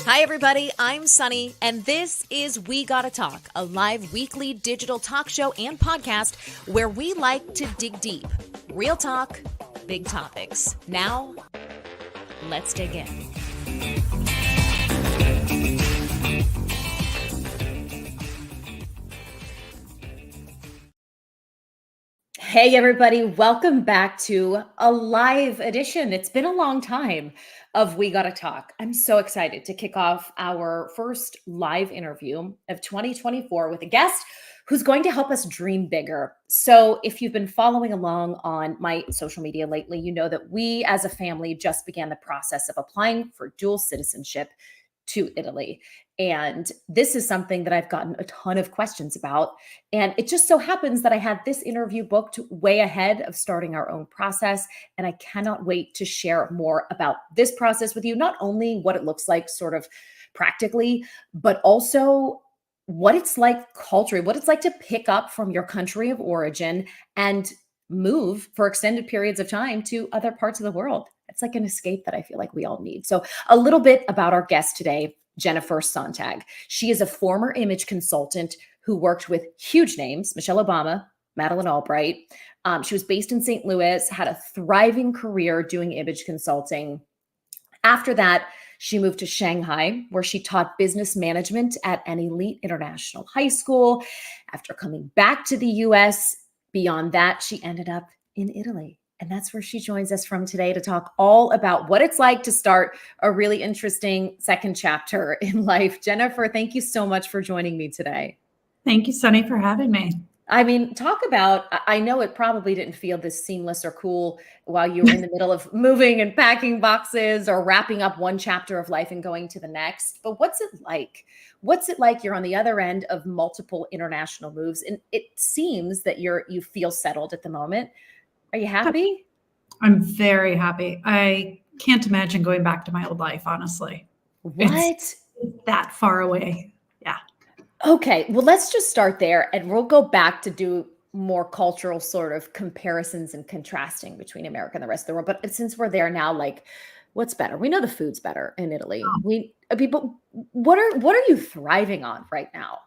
Hi, everybody. I'm Sunny, and this is We Gotta Talk, a live weekly digital talk show and podcast where we like to dig deep. Real talk, big topics. Now, let's dig in. Hey, everybody. Welcome back to a live edition. It's been a long time of We Gotta Talk. I'm so excited to kick off our first live interview of 2024 with a guest who's going to help us dream bigger. So, if you've been following along on my social media lately, you know that we as a family just began the process of applying for dual citizenship to Italy. And this is something that I've gotten a ton of questions about. And it just so happens that I had this interview booked way ahead of starting our own process. And I cannot wait to share more about this process with you, not only what it looks like sort of practically, but also what it's like culturally, what it's like to pick up from your country of origin and move for extended periods of time to other parts of the world. It's like an escape that I feel like we all need. So, a little bit about our guest today, Jennifer Sontag. She is a former image consultant who worked with huge names, Michelle Obama, Madeleine Albright. She was based in St. Louis, had a thriving career doing image consulting. After that, she moved to Shanghai, where she taught business management at an elite international high school. After coming back to the US, beyond that, she ended up in Italy. And that's where she joins us from today to talk all about what it's like to start a really interesting second chapter in life. Jennifer, thank you so much for joining me today. Thank you, Sunny, for having me. I mean, talk about, I know it probably didn't feel this seamless or cool while you were in the middle of moving and packing boxes or wrapping up one chapter of life and going to the next. But what's it like? What's it like? You're on the other end of multiple international moves, and it seems that you feel settled at the moment. Are you happy? I'm very happy. I can't imagine going back to my old life, honestly. What? It's that far away. Yeah. Okay, well, let's just start there and we'll go back to do more cultural sort of comparisons and contrasting between America and the rest of the world. But since we're there now, like, what's better? We know the food's better in Italy. People, what are you thriving on right now?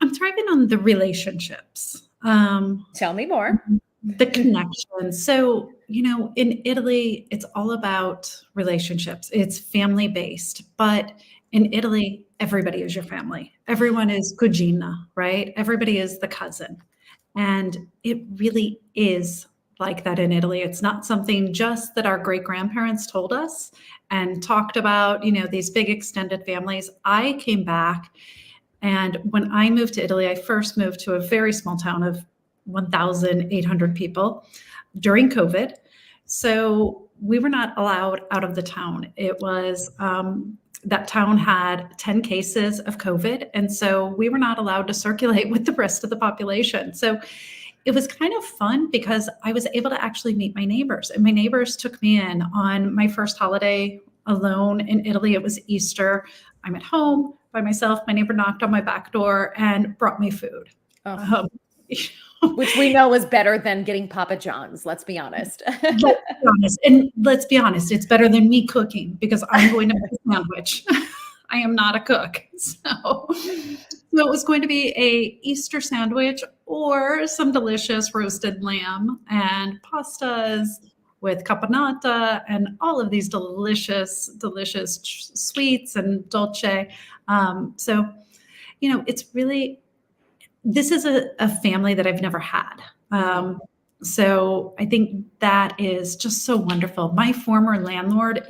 I'm thriving on the relationships. Tell me more. The connection. So, in Italy, it's all about relationships. It's family based, but in Italy, everybody is your family. Everyone is cugina, right? Everybody is the cousin. And it really is like that in Italy. It's not something just that our great grandparents told us and talked about, these big extended families. I came back, and when I moved to Italy, I first moved to a very small town of 1,800 people during COVID. So we were not allowed out of the town. It was, that town had 10 cases of COVID. And so we were not allowed to circulate with the rest of the population. So it was kind of fun because I was able to actually meet my neighbors, and my neighbors took me in on my first holiday alone in Italy. It was Easter. I'm at home by myself. My neighbor knocked on my back door and brought me food. Which we know is better than getting Papa John's. Let's be honest. Let's be honest. It's better than me cooking because I'm going to make a sandwich. I am not a cook. So it was going to be a Easter sandwich or some delicious roasted lamb and pastas with caponata and all of these delicious sweets and dolce. It's really, this is a family that I've never had. So I think that is just so wonderful. My former landlord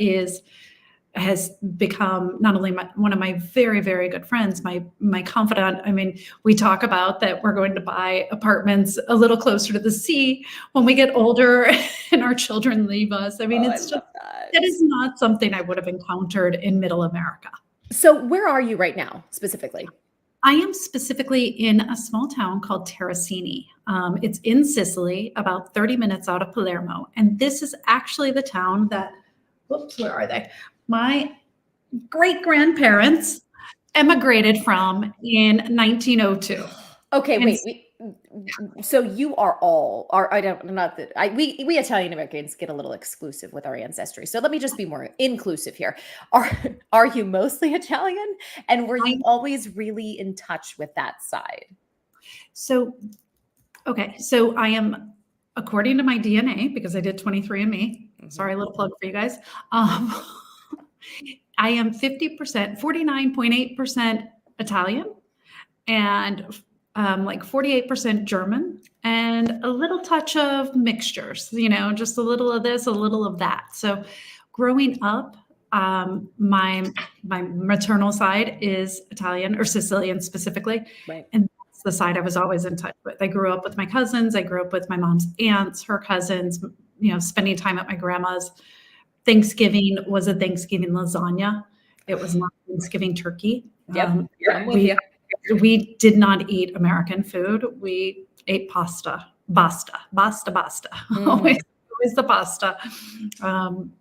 has become not only one of my very, very good friends, my confidant. I mean, we talk about that we're going to buy apartments a little closer to the sea when we get older and our children leave us. I mean, that is not something I would have encountered in middle America. So where are you right now, specifically? I am specifically in a small town called Terracini. It's in Sicily, about 30 minutes out of Palermo. And this is actually the town that, where are they? My great-grandparents emigrated from in 1902. Okay, wait, So you are all are I don't not that I we Italian Americans get a little exclusive with our ancestry. So let me just be more inclusive here. Are are you mostly Italian? And were I you always really in touch with that side? so okay, so I am, according to my DNA, because I did 23andMe. Mhm. Sorry, a little plug for you guys. Um, I am 50%, 49.8% Italian, and like 48% German, and a little touch of mixtures, just a little of this, a little of that. So growing up, my maternal side is Italian, or Sicilian specifically, Right. and that's the side I was always in touch with. I grew up with my cousins. I grew up with my mom's aunts, her cousins, spending time at my grandma's. Thanksgiving was a Thanksgiving lasagna. It was not Thanksgiving turkey. Yep. I'm with We you. we did not eat American food. We ate pasta, basta. Always, Mhm. always the pasta.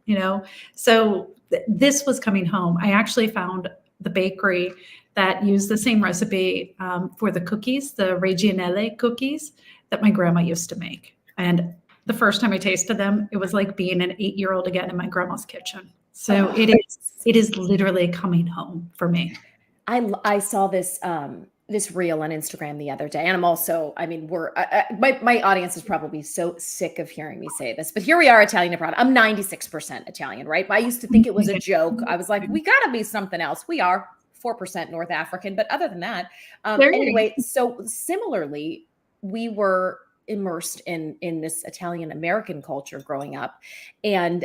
You know, so this was coming home. I actually found the bakery that used the same recipe for the cookies, the Regionelle cookies that my grandma used to make. And the first time I tasted them, it was like being an 8-year-old again in my grandma's kitchen. So Oh, it is literally coming home for me. I saw this this reel on Instagram the other day, and I'm also, I mean, my audience is probably so sick of hearing me say this, but here we are, Italian abroad. I'm 96% Italian, right? But I used to think it was a joke. I was like, we got to be something else. We are 4% North African, but other than that, There you anyway. So similarly, we were immersed in this Italian American culture growing up, and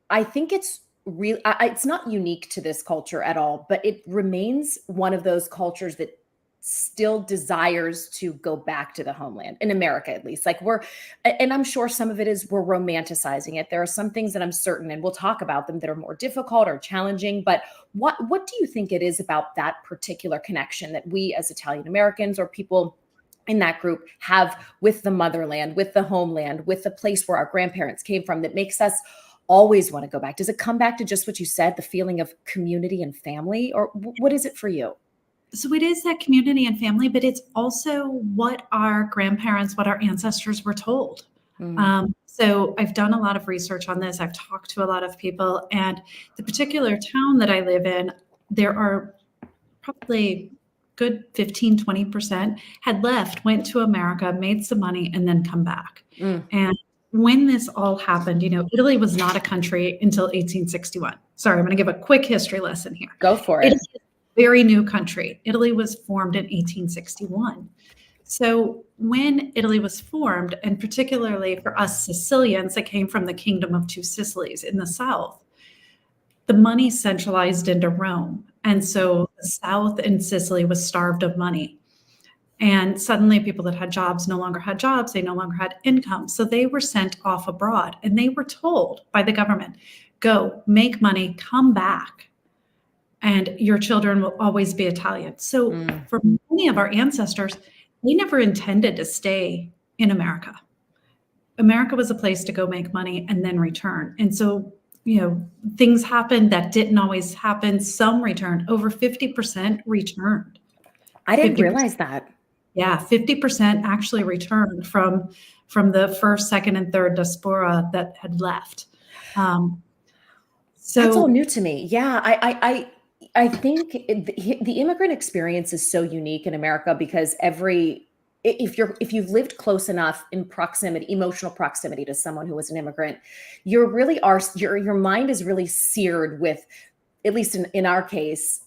I think it's really it's not unique to this culture at all, but it remains one of those cultures that still desires to go back to the homeland in America, at least. Like and I'm sure some of it is we're romanticizing it. There are some things that I'm certain, and we'll talk about them, that are more difficult or challenging. But what do you think it is about that particular connection that we as Italian Americans or people in that group have with the motherland, with the homeland, with the place where our grandparents came from, that makes us always want to go back? Does it come back to just what you said, the feeling of community and family, or what is it for you? So it is that community and family, but it's also what our grandparents, what our ancestors were told. Mm, So I've done a lot of research on this. I've talked to a lot of people, and the particular town that I live in, there are probably good 15, 20% had left, went to America, made some money, and then come back. mm. And when this all happened, Italy was not a country until 1861. Sorry, I'm going to give a quick history lesson here. Go for It it. is a very new country. Italy was formed in 1861. So when Italy was formed, and particularly for us Sicilians that came from the Kingdom of Two Sicilies in the south, the money centralized into Rome. And so the south in Sicily was starved of money. And suddenly people that had jobs no longer had jobs, they no longer had income. So they were sent off abroad, and they were told by the government, go make money, come back, and your children will always be Italian. So Mm. for many of our ancestors, they never intended to stay in America. America was a place to go make money and then return. And so, things happened that didn't always happen. Some returned. Over 50% returned. I didn't 50%. realize that. Yeah, 50% actually returned from the first, second, and third diaspora that had left. Um, That's all so new to me. Yeah, I think the immigrant experience is so unique in America because if you've lived close enough in proximity, emotional proximity to someone who was an immigrant, your mind is really seared with, at least in our case,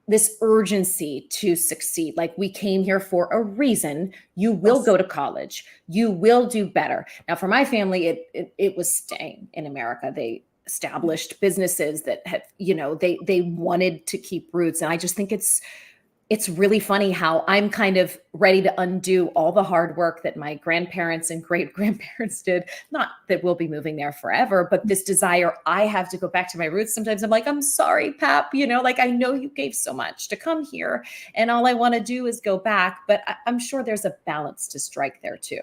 this urgency to succeed. Like, we came here for a reason. You will yes, go to college. You will do better. Now, for my family, it was staying in America. They established businesses that had, they wanted to keep roots. And I just think it's really funny how I'm kind of ready to undo all the hard work that my grandparents and great grandparents did. Not that we'll be moving there forever, but this desire I have to go back to my roots. Sometimes I'm like, I'm sorry, Pap, like, I know you gave so much to come here, and all I want to do is go back. But I'm sure there's a balance to strike there too.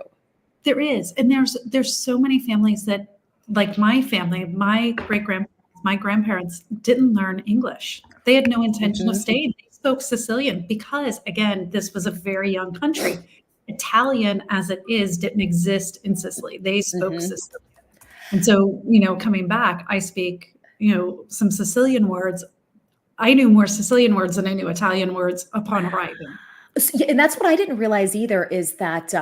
there is. And there's so many families that, like my family, my great grandparents, my grandparents didn't learn English. They had no intention of Mhm. staying. They spoke Sicilian because, again, this was a very young country. Italian, as it is, didn't exist in Sicily. They spoke Mhm. Sicilian. And so, coming back, I speak, some Sicilian words. I knew more Sicilian words than I knew Italian words upon arriving. Yeah, and that's what I didn't realize either is that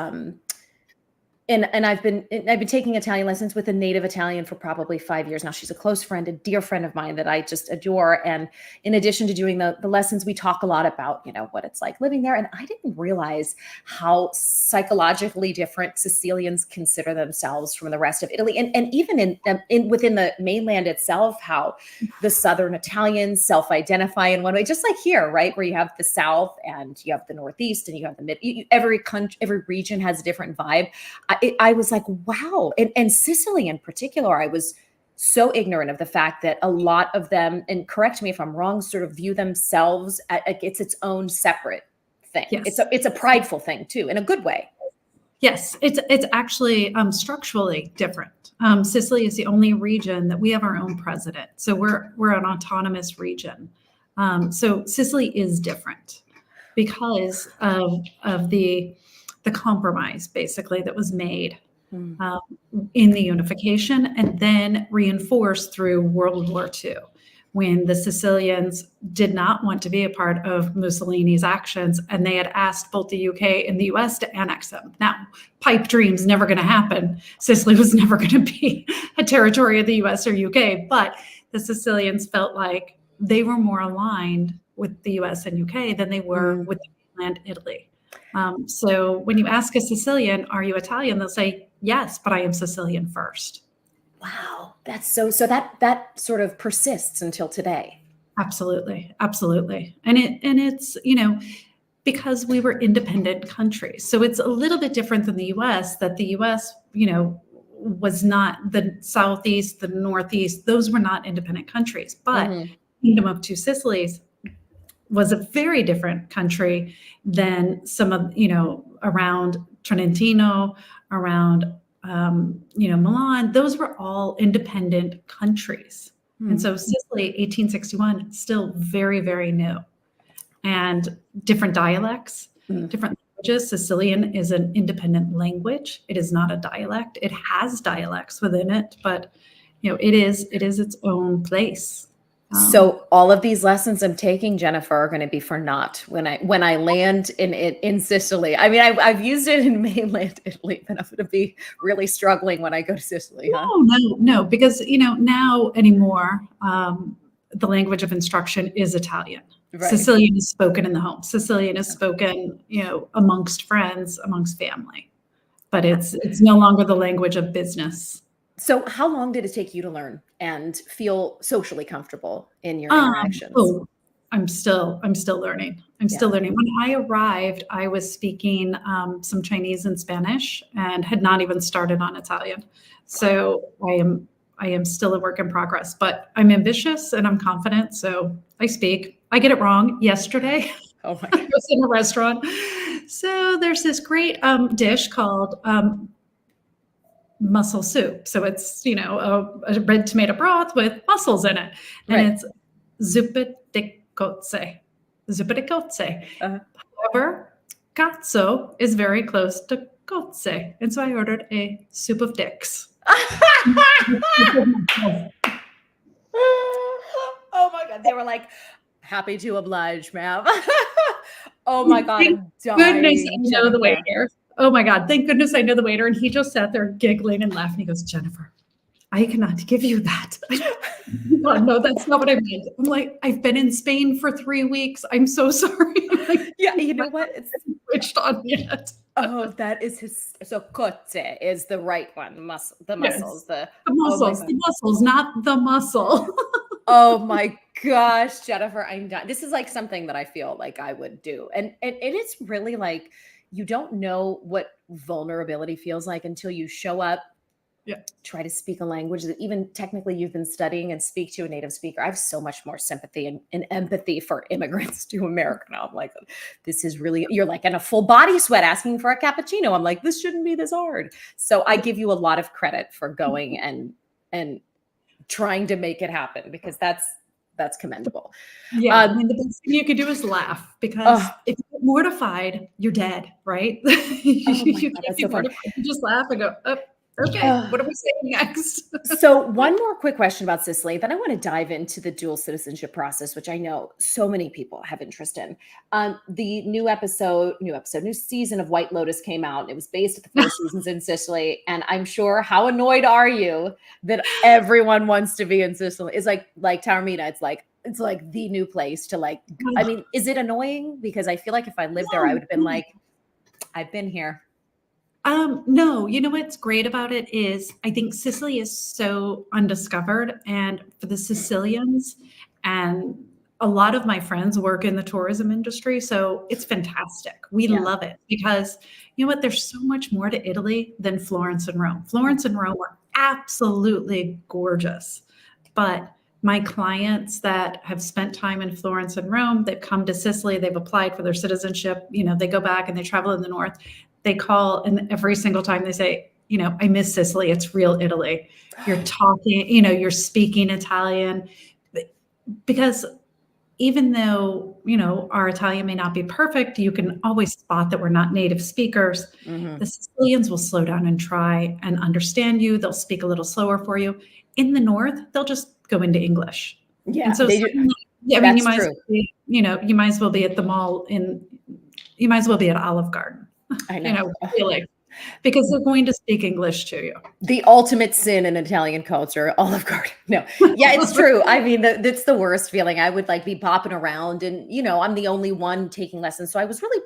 and I've been taking Italian lessons with a native Italian for probably 5 years now. She's a close friend, a dear friend of mine that I just adore. And in addition to doing the lessons, we talk a lot about, what it's like living there. And I didn't realize how psychologically different Sicilians consider themselves from the rest of Italy. And even in within the mainland itself, how the Southern Italians self-identify in one way, just like here, right? Where you have the South and you have the Northeast and you have the mid, every country, every region has a different vibe. I was like, wow. And Sicily in particular, I was so ignorant of the fact that a lot of them, and correct me if I'm wrong, sort of view themselves it's its own separate thing. Yes. It's a prideful thing too, in a good way. Yes, it's actually structurally different. Sicily is the only region that we have our own president, so we're an autonomous region. So Sicily is different because of the compromise, basically, that was made in the unification, and then reinforced through World War II, when the Sicilians did not want to be a part of Mussolini's actions, and they had asked both the UK and the US to annex them. Now, pipe dreams never going to happen. Sicily was never going to be a territory of the US or UK, but the Sicilians felt like they were more aligned with the US and UK than they were with the mainland Italy. So when you ask a Sicilian, are you Italian? They'll say, yes, but I am Sicilian first. Wow. That's so that sort of persists until today. Absolutely. Absolutely. And it's, because we were independent countries. So it's a little bit different than the US, that the US, was not the Southeast, the Northeast, those were not independent countries. But Kingdom of Two Sicilies was a very different country than some of, around Trentino, around, Milan. Those were all independent countries. And so Sicily, 1861, still very, very new. And different dialects, different languages. Sicilian is an independent language. It is not a dialect. It has dialects within it, but it is its own place. So all of these lessons I'm taking, Jennifer, are going to be for naught when I land in Sicily. I mean, I've used it in mainland Italy, but I'm going to be really struggling when I go to Sicily. Huh? No, because now anymore, the language of instruction is Italian. Right. Sicilian is spoken in the home. Sicilian is spoken, amongst friends, amongst family, but it's no longer the language of business. So how long did it take you to learn and feel socially comfortable in your interactions? I'm still learning. I'm still learning. When I arrived, I was speaking some Chinese and Spanish and had not even started on Italian. So I am still a work in progress, but I'm ambitious and I'm confident. So I speak. I get it wrong. Yesterday, oh my I was in a restaurant. So there's this great dish called mussel soup. So it's, a red tomato broth with mussels in it. And it's zuppa di cozze. Zuppa di cozze. However, cazzo is very close to cozze. And so I ordered a soup of dicks. Oh my God. They were like, happy to oblige, ma'am. Oh my God. I'm dying. Goodness, I know the waiter. Oh my God. Thank goodness I know the waiter. And he just sat there giggling and laughing. He goes, Jennifer, I cannot give you that. No, that's not what I meant. I'm like, I've been in Spain for 3 weeks. I'm so sorry. Like, yeah, you know what? It's switched on yet. Oh, that is his. So cozze is the right one. The mussels. Yes. The mussels. The mussels, not the muscle. Oh my gosh, Jennifer, I'm done. This is like something that I feel like I would do. And it's really like, you don't know what vulnerability feels like until you show up, try to speak a language that even technically you've been studying and speak to a native speaker. I have so much more sympathy and empathy for immigrants to America now. I'm like, this is really, you're like in a full body sweat asking for a cappuccino. I'm like, this shouldn't be this hard. So I give you a lot of credit for going and trying to make it happen, because that's that's commendable. Yeah, I mean, the best thing you could do is laugh because Oh, if you get mortified, you're dead, right? oh my You God, can't that's be so funny. mortified. You just laugh and go, "Oh, okay, Ugh. what are we saying next?" So, one more quick question about Sicily, then I want to dive into the dual citizenship process, which I know so many people have interest in. The new season of White Lotus came out. It was based at the Four Seasons in Sicily, and I'm sure how annoyed are you that everyone wants to be in Sicily? It's like Taormina. It's like the new place to like. I mean, is it annoying? Because I feel like if I lived there, I would have been No. like, I've been here. No, you know what's great about it is I think Sicily is so undiscovered, and for the Sicilians, and a lot of my friends work in the tourism industry, so it's fantastic. We Yeah. love it because you know what? There's so much more to Italy than Florence and Rome. Florence and Rome are absolutely gorgeous, but my clients that have spent time in Florence and Rome, they've come to Sicily, they've applied for their citizenship, you know, they go back and they travel in the north, they call, and every single time they say, you know, I miss Sicily. It's real Italy. You're talking, you know, you're speaking Italian. Because even though, you know, our Italian may not be perfect, you can always spot that we're not native speakers. Mhm. The Sicilians will slow down and try and understand you. They'll speak a little slower for you. In the north, they'll just go into English. And Yeah, so they do. suddenly, I mean, That's true. you know, you might as well be at the mall you might as well be at Olive Garden. I You know. know, really, because they're going to speak English to you. The ultimate sin in Italian culture, Olive Garden. No. Yeah, it's true. I mean, that's the worst feeling. I would like be popping around and, I'm the only one taking lessons. So I was really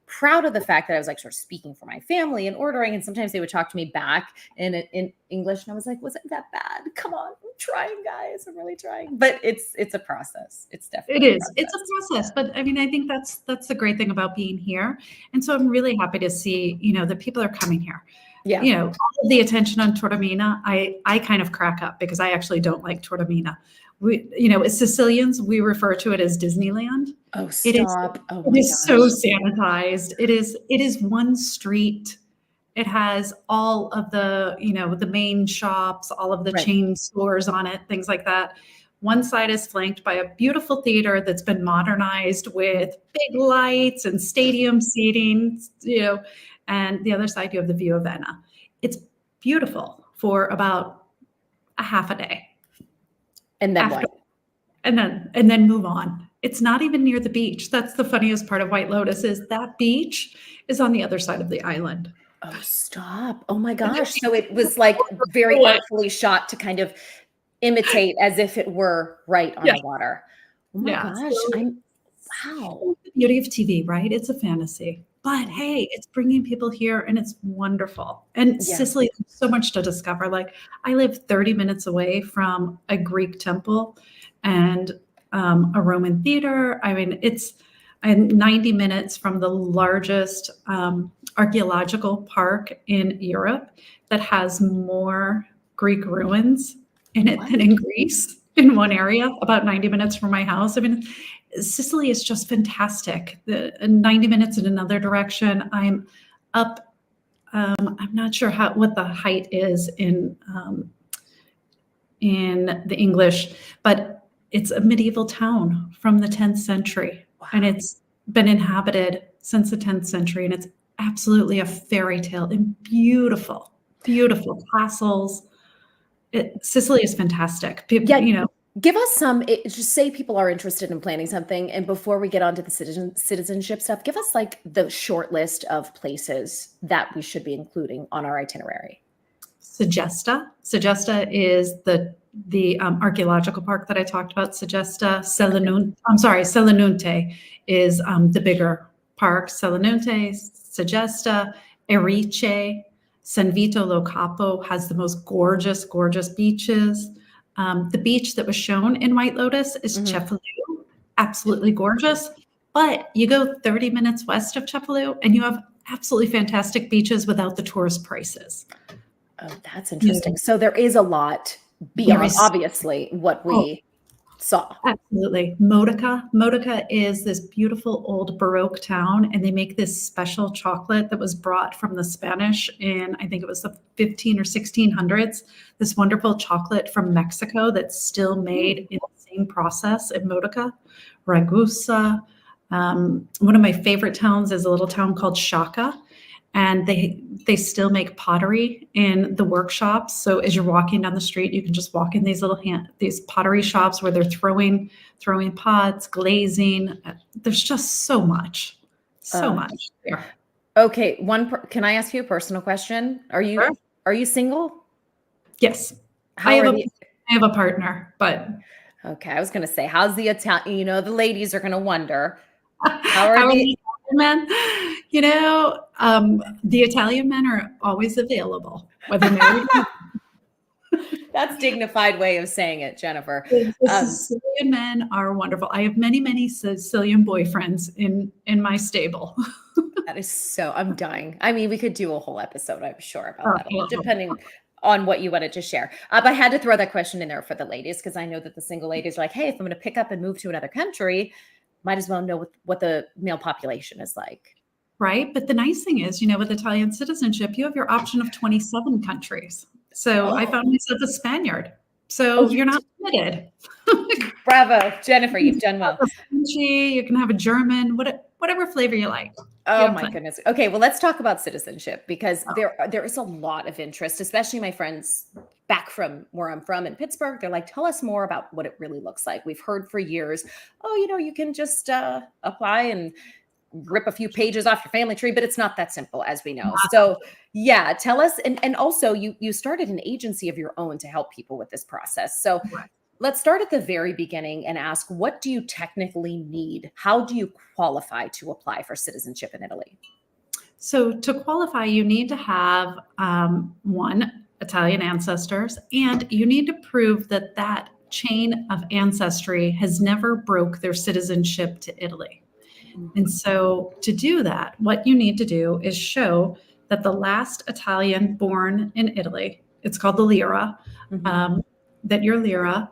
proud of the fact that I was like sort of speaking for my family and ordering. And sometimes they would talk to me back in English. And I was like, wasn't that bad? Come on, I'm trying, guys. I'm really trying. But it's a process. It's It definitely a is. It's a process. process, but I mean, I think that's the great thing about being here. And so I'm really happy to see, you know, that people are coming here. Yeah. You know, all of the attention on Taormina, I kind of crack up because I actually don't like Taormina. We, you know, as Sicilians, we refer to it as Disneyland. Oh, It is stop. Oh it my is so gosh. sanitized. It is one street. It has all of the, you know, the main shops, all of the Right. chain stores on it, things like that. One side is flanked by a beautiful theater that's been modernized with big lights and stadium seating, you know, and the other side you have the view of Enna. It's beautiful for about a half a day. And then After what? and then move on. It's not even near the beach. That's the funniest part of White Lotus is that beach is on the other side of the island. Oh, stop. Oh my gosh. So it was like very artfully shot to kind of imitate as if it were right on Yeah, the water. Oh my yeah. gosh. So Wow. the beauty of TV, right? It's a fantasy. But hey, it's bringing people here and it's wonderful. And Yeah. Sicily, there's so much to discover. Like I live 30 minutes away from a Greek temple and a Roman theater. I mean, I'm 90 minutes from the largest archaeological park in Europe that has more Greek ruins in it What? than in Greece in one area, about 90 minutes from my house. I mean, Sicily is just fantastic. The 90 minutes in another direction. I'm up. I'm not sure what the height is in the English, but it's a medieval town from the 10th century, and Wow. it's been inhabited since the 10th century, and it's absolutely a fairy tale and beautiful, beautiful castles. Sicily is fantastic. People, Yeah. you know, Give us just say people are interested in planning something. And before we get on to the citizenship stuff, give us like the short list of places that we should be including on our itinerary. Segesta. Segesta is the archaeological park that I talked about. Segesta, Okay. Selinunte is the bigger park. Selinunte, Segesta, Erice, San Vito Lo Capo has the most gorgeous, gorgeous beaches. The beach that was shown in White Lotus is Mhm. Cefalù, absolutely gorgeous. But you go 30 minutes west of Cefalù and you have absolutely fantastic beaches without the tourist prices. Oh, that's Yeah. interesting. So there is a lot There beyond, is obviously, what oh, we saw. absolutely. Modica. Modica is this beautiful old Baroque town, and they make this special chocolate that was brought from the Spanish in, I think it was the 15 or 1600s. This wonderful chocolate from Mexico that's still made in the training process in Modica, Ragusa. One of my favorite towns is a little town called Shaka, and they still make pottery in the workshops. So as you're walking down the street, you can just walk in these these pottery shops where they're throwing pots, glazing. There's just so much there. Okay, can I ask you a personal question? Are Sure. you single? Yes. How I are have a partner, but Okay, I was gonna say, how's the Italian? The ladies are gonna wonder, how how are are the the Italian men? The Italian men are always available, whether married or not. That's dignified way of saying it, Jennifer. The Sicilian men are wonderful. I have many, many Sicilian boyfriends in my stable. That is I'm dying. I mean, we could do a whole episode, I'm sure, about that, Oh, depending on what you wanted to share. But I had to throw that question in there for the ladies because I know that the single ladies are like, hey, if I'm going to pick up and move to another country, might as well know what the male population is like. right? But the nice thing is, with Italian citizenship, you have your option of 27 countries. So I found myself a Spaniard. So you're not limited. Bravo, Jennifer, you've done well. You can have a German, whatever flavor you like. Oh my goodness. Okay, well, let's talk about citizenship because there is a lot of interest, especially my friends back from where I'm from in Pittsburgh. They're like, tell us more about what it really looks like. We've heard for years, you can just apply and rip a few pages off your family tree, but it's not that simple, as we know. So yeah, tell us. And also you started an agency of your own to help people with this process. So let's start at the very beginning and ask, what do you technically need? How do you qualify to apply for citizenship in Italy? So to qualify, you need to have one, Italian ancestors, and you need to prove that chain of ancestry has never broke their citizenship to Italy. And so to do that, what you need to do is show that the last Italian born in Italy, it's called the Lira, that your Lira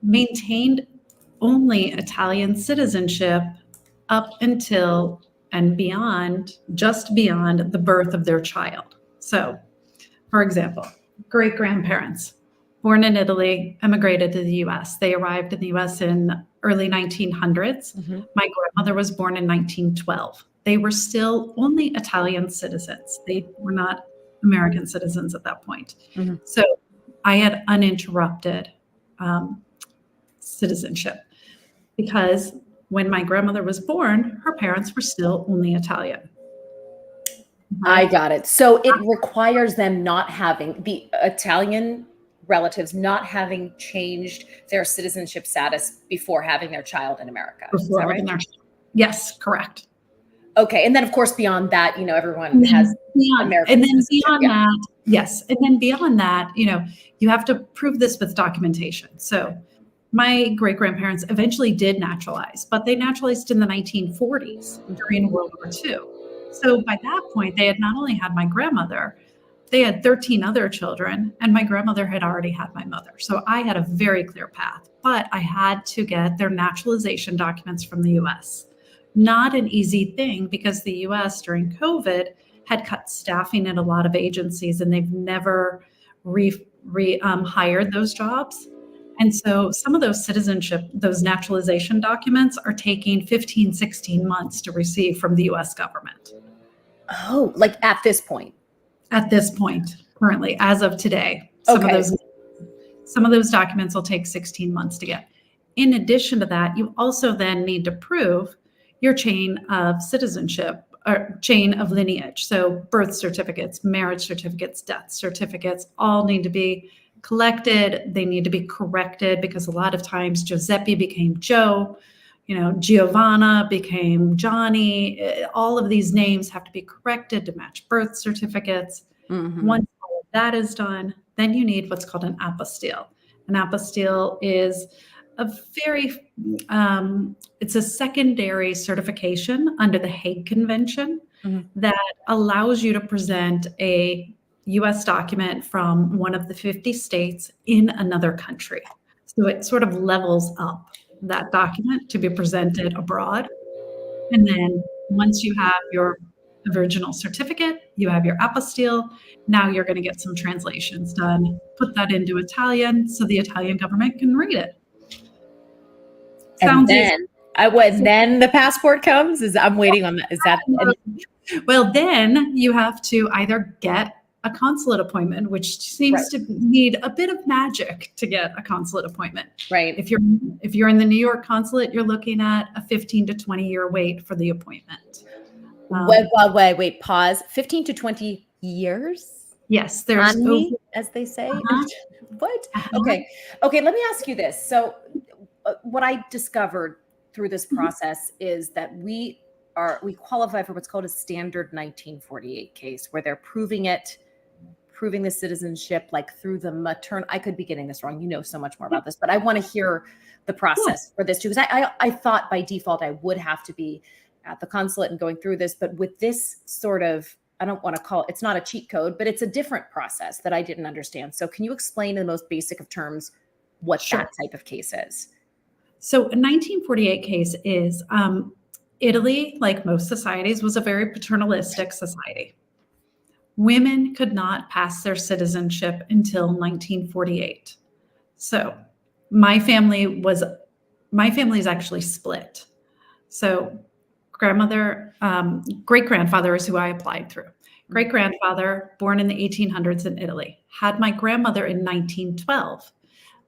maintained only Italian citizenship up until and beyond, just beyond the birth of their child. So, for example, great-grandparents born in Italy, emigrated to the US. They arrived in the US in early 1900s. My grandmother was born in 1912. They were still only Italian citizens. They were not American citizens at that point. So I had uninterrupted citizenship because when my grandmother was born, her parents were still only Italian. I got it. So it requires them not having the Italian relatives not having changed their citizenship status before having their child in America. Is that right? Yes, correct. Okay. And then of course, beyond that, everyone has American and then beyond that, yes. And then beyond that, you have to prove this with documentation. So my great-grandparents eventually did naturalize, but they naturalized in the 1940s during World War II. So by that point, they had not only had my grandmother, they had 13 other children, and my grandmother had already had my mother. So I had a very clear path, but I had to get their naturalization documents from the US. Not an easy thing because the US during COVID had cut staffing at a lot of agencies and they've never hired those jobs. And so some of those naturalization documents are taking 15, 16 months to receive from the US government. Oh, like at this point? At this point, currently, as of today. Some of those documents will take 16 months to get. In addition to that, you also then need to prove your chain of citizenship or chain of lineage. So birth certificates, marriage certificates, death certificates all need to be collected. They need to be corrected because a lot of times Giuseppe became Joe, Giovanna became Johnny. All of these names have to be corrected to match birth certificates. Once all of that is done, then you need what's called an apostille. An apostille is it's a secondary certification under the Hague Convention that allows you to present a US document from one of the 50 states in another country. So it sort of levels up that document to be presented abroad. And then once you have your original certificate, you have your apostille, now you're going to get some translations done, put that into Italian so the Italian government can read it. And Sounds easy. then then the passport comes. I'm waiting on that. Is that Well, then you have to either get a consulate appointment, which seems to need a bit of magic to get a consulate appointment. right? If you're in the New York consulate, you're looking at a 15 to 20 year wait for the appointment. Wait, pause. 15 to 20 years Yes, there's on over. me, as they say. Uh-huh, What? uh-huh. Okay. Okay, let me ask you this. So, what I discovered through this process is that we qualify for what's called a standard 1948 case, where they're proving the citizenship like through the I could be getting this wrong. You know so much more about this, but I want to hear the process for this too, because I thought by default I would have to be at the consulate and going through this, but with this sort of, I don't want to call it's not a cheat code, but it's a different process that I didn't understand. So can you explain in the most basic of terms what Sure. that type of case is? So a 1948 case is Italy, like most societies, was a very paternalistic society. Women could not pass their citizenship until 1948. So my family is actually split. So great-grandfather is who I applied through. Great-grandfather, born in the 1800s in Italy, had my grandmother in 1912.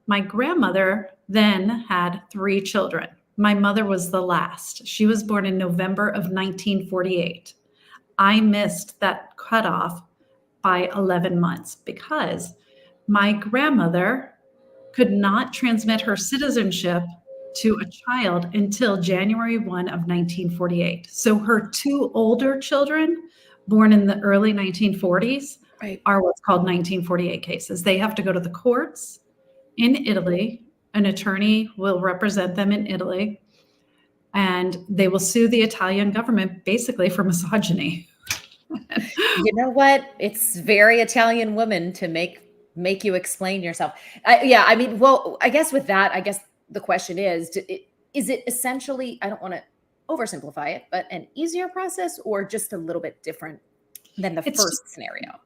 My grandmother then had 3 children. My mother was the last. She was born in November of 1948. I missed that cutoff by 11 months because my grandmother could not transmit her citizenship to a child until January 1 of 1948. So her 2 older children, born in the early 1940s, are what's called 1948 cases. They have to go to the courts in Italy. An attorney will represent them in Italy, and they will sue the Italian government basically for misogyny. You know what? It's very Italian woman to make you explain yourself. I mean, well, I guess with that, I guess the question is it essentially, I don't want to oversimplify it, but an easier process or just a little bit different than the first scenario?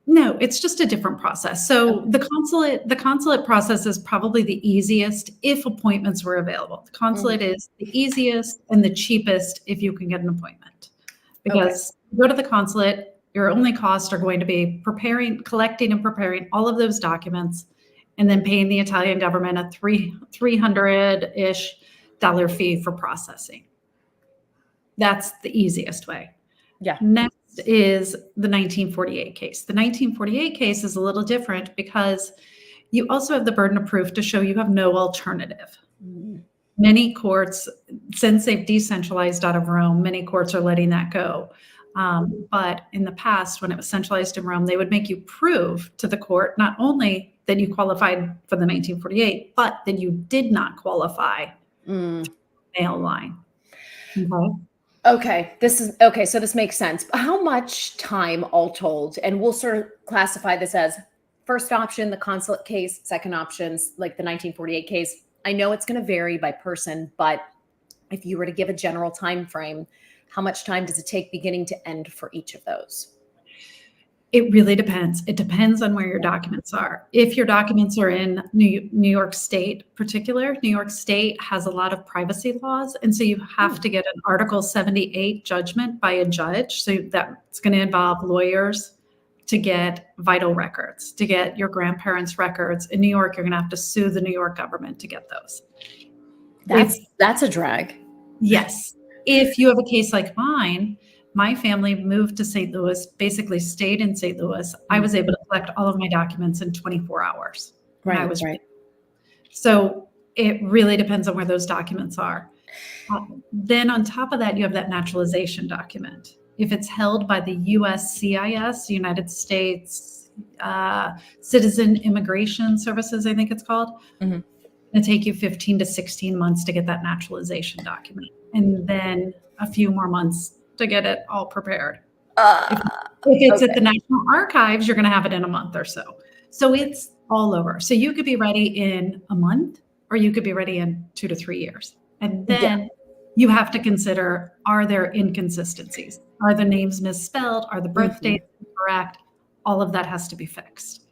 No, it's just a different process. So the consulate process is probably the easiest if appointments were available. The consulate is the easiest and the cheapest if you can get an appointment. Because you go to the consulate, your only costs are going to be collecting and preparing all of those documents, and then paying the Italian government a $300-ish fee for processing. That's the easiest way. Yeah. Next is the 1948 case. The 1948 case is a little different because you also have the burden of proof to show you have no alternative. Many courts, since they've decentralized out of Rome, many courts are letting that go. But in the past, when it was centralized in Rome, they would make you prove to the court not only that you qualified for the 1948, but that you did not qualify through the mail line. Okay, so this makes sense. How much time all told, and we'll sort of classify this as first option, the consulate case, second options, like the 1948 case. I know it's going to vary by person, but if you were to give a general time frame, how much time does it take beginning to end for each of those? It really depends. It depends on where your documents are. If your documents are in New York State, New York State has a lot of privacy laws. And so you have to get an Article 78 judgment by a judge. So that's going to involve lawyers to get vital records, to get your grandparents' records. In New York, you're going to have to sue the New York government to get those. That's a drag. Yes. If you have a case like mine, my family moved to St. Louis, basically stayed in St. Louis. I was able to collect all of my documents in 24 hours. Right. So it really depends on where those documents are. Then on top of that, you have that naturalization document. If it's held by the USCIS, United States Citizen Immigration Services, I think it's called, it'll take you 15 to 16 months to get that naturalization document. And then a few more months to get it all prepared. If it's at the National Archives, you're going to have it in a month or so. So it's all over. So you could be ready in a month, or you could be ready in 2 to 3 years. And then you have to consider, are there inconsistencies? Are the names misspelled? Are the birth dates incorrect? All of that has to be fixed.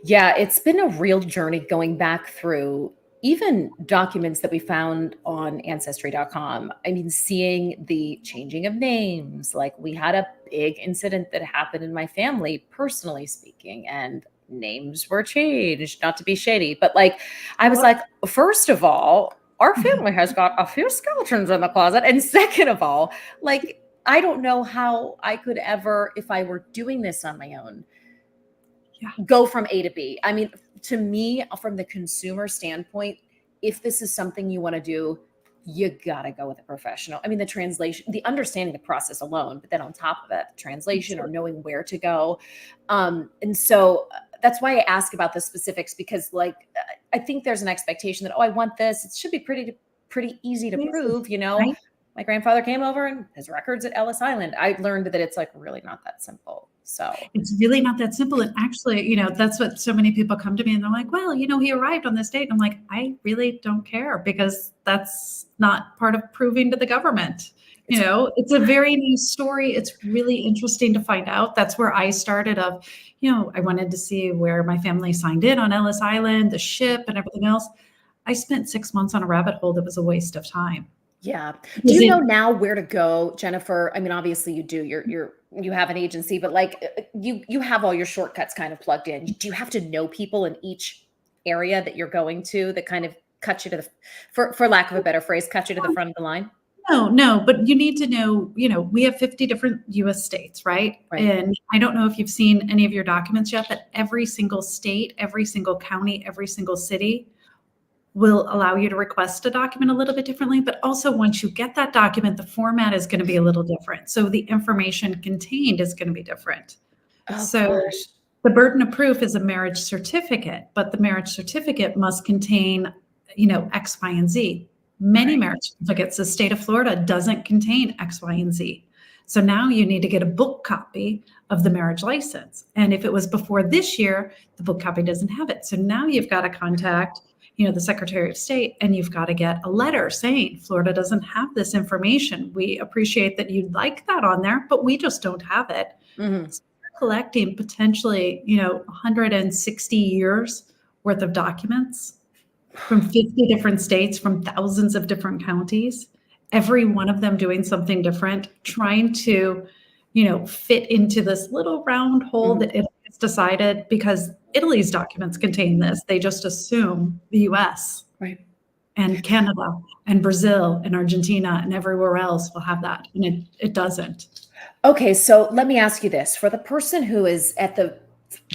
Yeah, it's been a real journey going back through even documents that we found on ancestry.com, I mean, seeing the changing of names, like we had a big incident that happened in my family, personally speaking, and names were changed, not to be shady, but like, I was What? like, first of all, our Mhm. family has got a few skeletons in the closet. And second of all, like, I don't know how I could ever, if I were doing this on my own, Yeah. go from A to B. I mean, to me, from the consumer standpoint, if this is something you want to do, you got to go with a professional. I mean, the translation, the understanding the process alone, but then on top of that, the translation or Sure. knowing where to go. And so that's why I ask about the specifics because, like, I think there's an expectation that, oh, I want this. It should be pretty easy to Easy, prove, you know. right? My grandfather came over and his records at Ellis Island. I learned that it's like really not that simple. So, It's really not that simple. And actually, that's what so many people come to me and they're like, well, he arrived on this date. And I'm like, I really don't care because that's not part of proving to the government. it's It's a very new story. It's really interesting to find out. That's where I started I wanted to see where my family signed in on Ellis Island, the ship and everything else. I spent 6 months on a rabbit hole that was a waste of time. Yeah. Do Because you know it now where to go, Jennifer? I mean, obviously you do. You have an agency, but like you have all your shortcuts kind of plugged in. Do you have to know people in each area that you're going to that kind of cut you to the for lack of a better phrase, cut you to the front of the line? No, no, but you need to know, we have 50 different US states, right? Right. And I don't know if you've seen any of your documents yet, but every single state, every single county, every single city will allow you to request a document a little bit differently. But also, once you get that document, the format is going to be a little different. So the information contained is going to be different. Oh So gosh. the burden of proof is a marriage certificate, but the marriage certificate must contain, X, Y, and Z. Many Right. marriage certificates, the state of Florida doesn't contain X, Y, and Z. So now you need to get a book copy of the marriage license. And if it was before this year, the book copy doesn't have it. So now you've got to contact, the Secretary of State, and you've got to get a letter saying Florida doesn't have this information. We appreciate that you'd like that on there, but we just don't have it. Hmm. So you're collecting potentially, 160 years worth of documents from 50 different states, from thousands of different counties, every one of them doing something different, trying to, fit into this little round hole Hmm. that Italy has decided because Italy's documents contain this. They just assume the US Right. and Canada and Brazil and Argentina and everywhere else will have that. And it doesn't. Okay, so let me ask you this. For the person who is at the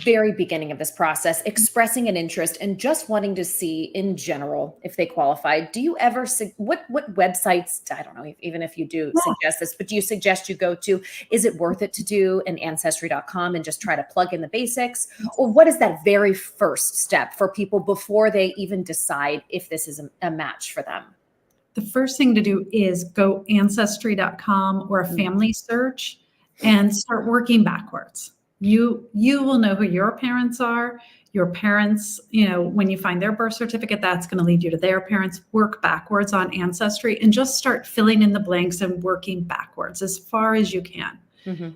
very beginning of this process, expressing an interest and just wanting to see in general if they qualify, do you ever what websites, I don't know even if you do suggest this, but do you suggest you go to? Is it worth it to do an ancestry.com and just try to plug in the basics? Or what is that very first step for people before they even decide if this is a match for them? The first thing to do is go ancestry.com or a Mm. family search and start working backwards. You will know who your parents are. Your parents, when you find their birth certificate, that's going to lead you to their parents. Work backwards on Ancestry and just start filling in the blanks and working backwards as far as you can. Mhm.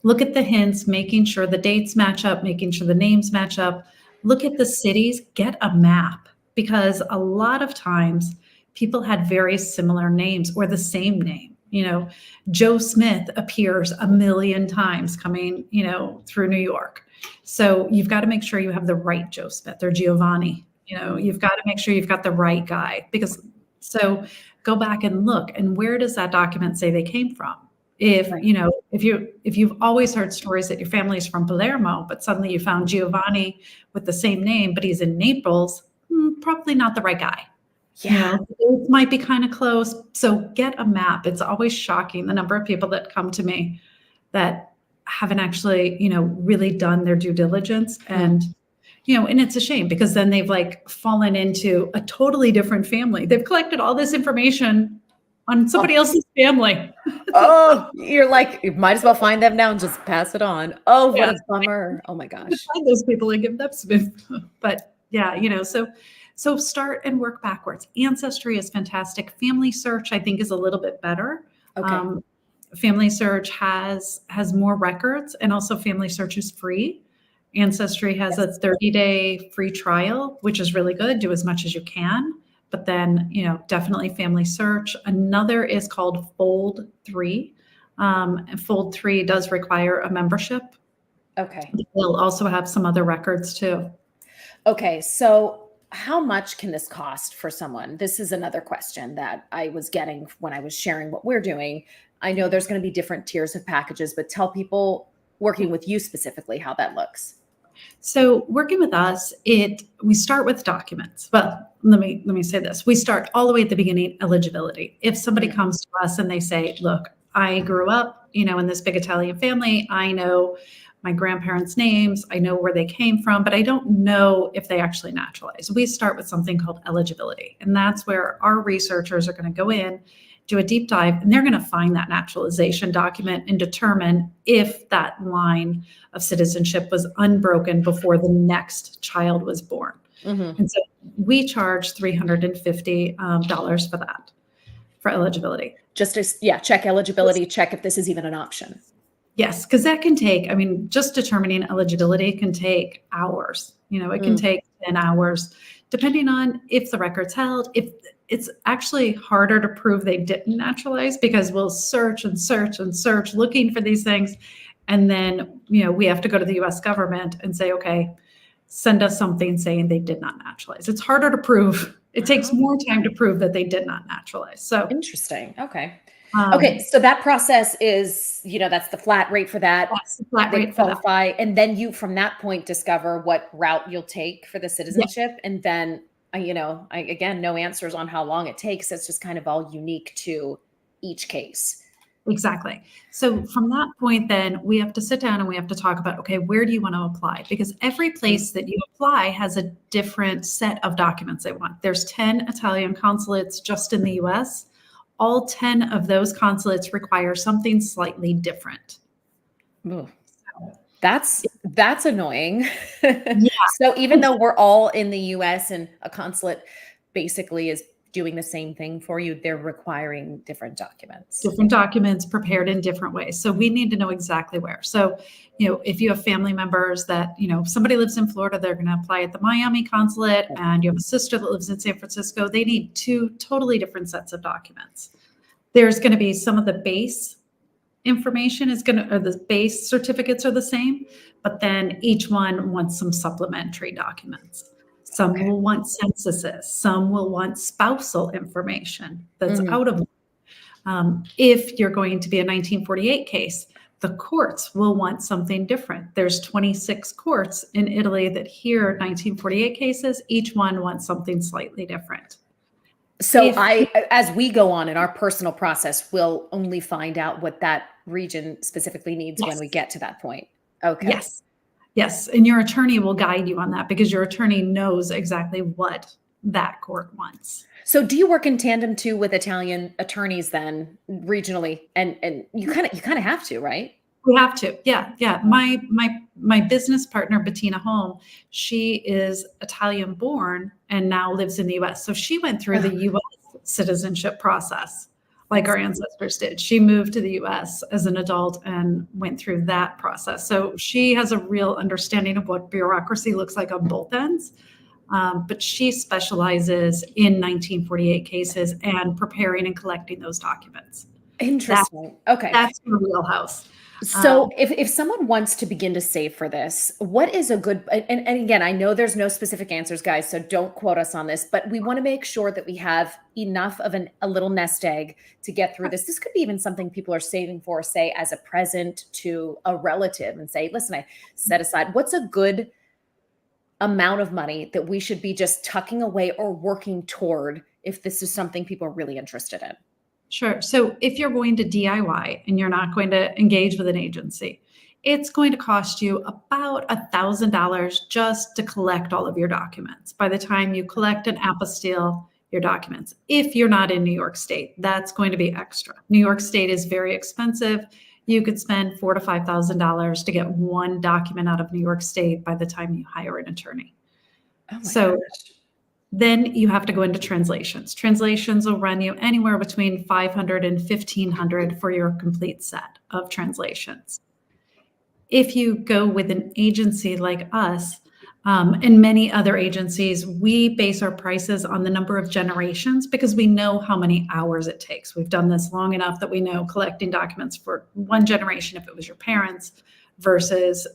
Look at the hints, making sure the dates match up, making sure the names match up. Look at the cities, get a map because a lot of times people had very similar names or the same name. Joe Smith appears a million times coming, through New York. So you've got to make sure you have the right Joe Smith or Giovanni. You've got to make sure you've got the right guy because so go back and look and where does that document say they came from? If Right. you've always heard stories that your family is from Palermo, but suddenly you found Giovanni with the same name, but he's in Naples, probably not the right guy. Yeah. It might be kind of close. So get a map. It's always shocking the number of people that come to me that haven't actually, really done their due diligence. Mm. And it's a shame because then they've like fallen into a totally different family. They've collected all this information on somebody else's family. Oh, you're like, you might as well find them now and just pass it on. Oh, what Yeah, a bummer. Oh my to gosh. find those people and give them some info. But yeah, so start and work backwards. Ancestry is fantastic. Family Search, I think, is a little bit better. Okay. Family Search has more records, and also Family Search is free. Ancestry has a Yes. 30-day free trial, which is really good. Do as much as you can, but then, definitely family search. Another is called Fold 3. And Fold 3 does require a membership. Okay. They'll also have some other records too. Okay. So how much can this cost for someone? This is another question that I was getting when I was sharing what we're doing. I know there's going to be different tiers of packages, but tell people working with you specifically how that looks. So working with us, we start with documents. Well, let me say this. We start all the way at the beginning, eligibility. If somebody Mm. comes to us and they say, look, I grew up, in this big Italian family. I know my grandparents' names. I know where they came from, but I don't know if they actually naturalized. We start with something called eligibility. And that's where our researchers are going to go in, do a deep dive, and they're going to find that naturalization document and determine if that line of citizenship was unbroken before the next child was born. Mm-hmm. And so we charge $350 for that, for eligibility. Just to, check eligibility, check if this is even an option. Yes, because that can take, just determining eligibility can take hours. It can take 10 hours, depending on if the record's held. If it's actually harder to prove they didn't naturalize because we'll search and search and search looking for these things. And then, we have to go to the US government and say, okay, send us something saying they did not naturalize. It's harder to prove. It takes more time to prove that they did not naturalize. So Interesting. Okay. Okay. So that process is, that's the flat rate for that. that's the flat They rate for that. qualify. And then you, from that point, discover what route you'll take for the citizenship. And then, again, no answers on how long it takes. It's just kind of all unique to each case. Exactly. So from that point, then we have to sit down and we have to talk about, okay, where do you want to apply? Because every place that you apply has a different set of documents they want. There's 10 Italian consulates just in the US. All 10 of those consulates require something slightly different. Ooh. That's annoying. Yeah. So even though we're all in the US and a consulate basically is doing the same thing for you, they're requiring different documents. Different documents prepared in different ways. So we need to know exactly where. So, if you have family members that, somebody lives in Florida, they're going to apply at the Miami consulate, and you have a sister that lives in San Francisco, they need two totally different sets of documents. There's going to be some of the base information or the base certificates are the same, but then each one wants some supplementary documents. Some will want censuses. Some will want spousal information that's out of. If you're going to be a 1948 case, the courts will want something different. There's 26 courts in Italy that hear 1948 cases. Each one wants something slightly different. So as we go on in our personal process, we'll only find out what that region specifically needs when we get to that point. Okay. Yes. And your attorney will guide you on that because your attorney knows exactly what that court wants. So do you work in tandem too with Italian attorneys then regionally? And you kind of have to, right? We have to. Yeah. My business partner, Bettina Holm, she is Italian born and now lives in the US. So she went through the US citizenship process like our ancestors did. She moved to the US as an adult and went through that process. So she has a real understanding of what bureaucracy looks like on both ends. But she specializes in 1948 cases and preparing and collecting those documents. Interesting. Okay. That's her wheelhouse. So if someone wants to begin to save for this, what is a good, and again, I know there's no specific answers, guys, so don't quote us on this, but we want to make sure that we have enough of a little nest egg to get through this. This could be even something people are saving for, say, as a present to a relative and say, listen, I set aside, what's a good amount of money that we should be just tucking away or working toward if this is something people are really interested in? Sure. So if you're going to DIY and you're not going to engage with an agency, it's going to cost you about $1,000 just to collect all of your documents. By the time you collect and apostille your documents, if you're not in New York State, that's going to be extra. New York State is very expensive. You could spend $4,000 to $5,000 to get one document out of New York State by the time you hire an attorney. Oh my So gosh. then you have to go into translations. Translations will run you anywhere between $500 and $1,500 for your complete set of translations. If you go with an agency like us, and many other agencies, we base our prices on the number of generations because we know how many hours it takes. We've done this long enough that we know collecting documents for one generation, if it was your parents, versus,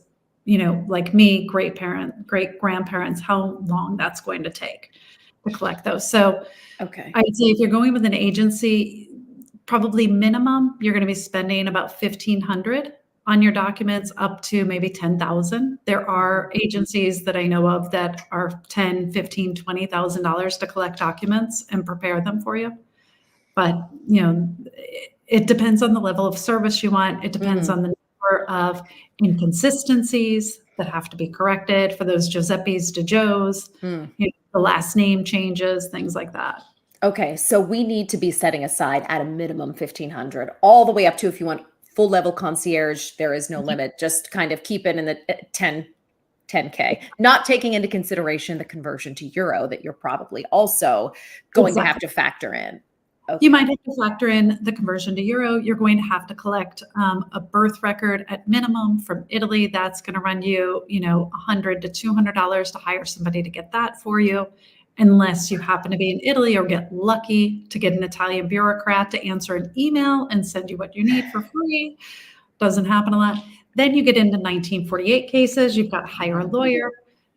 like me, great grandparents, how long that's going to take to collect those. So Okay. I'd say if you're going with an agency, probably minimum, you're going to be spending about 1,500 on your documents, up to maybe 10,000. There are agencies that I know of that are 10, 15, $20,000 to collect documents and prepare them for you. But, it depends on the level of service you want. It depends on the number of inconsistencies that have to be corrected for those Giuseppes to Joes, the last name changes, things like that. Okay, so we need to be setting aside at a minimum 1,500, all the way up to, if you want full level concierge, there is no limit. Just kind of keep it in the 10K, not taking into consideration the conversion to euro that you're probably also going to have to factor in. Okay. You might have to factor in the conversion to euro. You're going to have to collect a birth record at minimum from Italy. That's going to run you, $100 to $200 to hire somebody to get that for you, unless you happen to be in Italy or get lucky to get an Italian bureaucrat to answer an email and send you what you need for free. Doesn't happen a lot. Then you get into 1948 cases. You've got to hire a lawyer.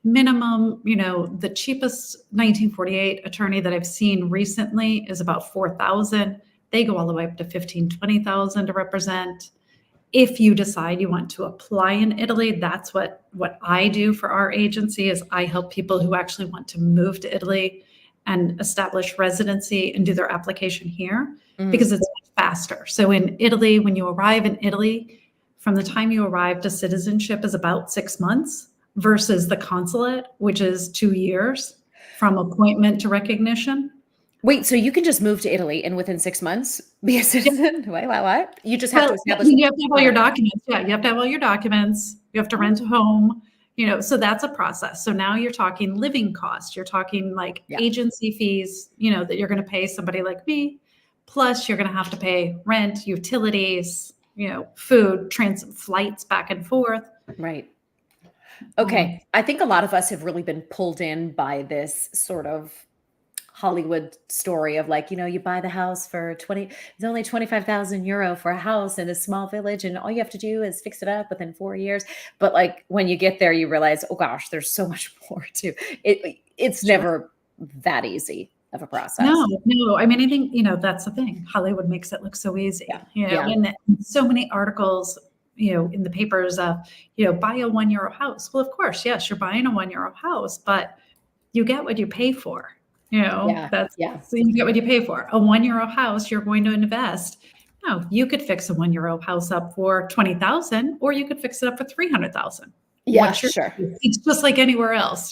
Minimum, the cheapest 1948 attorney that I've seen recently is about 4,000. They go all the way up to 15, 20,000 to represent. If you decide you want to apply in Italy, that's what I do for our agency. Is I help people who actually want to move to Italy and establish residency and do their application here, because it's faster. So in Italy, when you arrive in Italy, from the time you arrive to citizenship is about 6 months, versus the consulate, which is 2 years from appointment to recognition. Wait, so you can just move to Italy and within 6 months be a citizen? Wait, what? You just have to establish. You have to have all your documents. Yeah, you have to have all your documents. You have to rent a home. So that's a process. So now you're talking living costs. You're talking like agency fees, that you're going to pay somebody like me. Plus, you're going to have to pay rent, utilities, food, flights back and forth. Right. Okay. I think a lot of us have really been pulled in by this sort of Hollywood story of like, you buy the house for it's only 25,000 euro for a house in a small village, and all you have to do is fix it up within 4 years. But like when you get there, you realize, oh gosh, there's so much more to it. It's never that easy of a process. No. I mean, I think, that's the thing. Hollywood makes it look so easy, and so many articles, in the papers of, buy a €1 house. Well, of course, yes, you're buying a €1 house, but you get what you pay for. So you get what you pay for. A €1 house, you're going to invest. No, you could fix a €1 house up for 20,000, or you could fix it up for 300,000. Yeah, sure. It's just like anywhere else.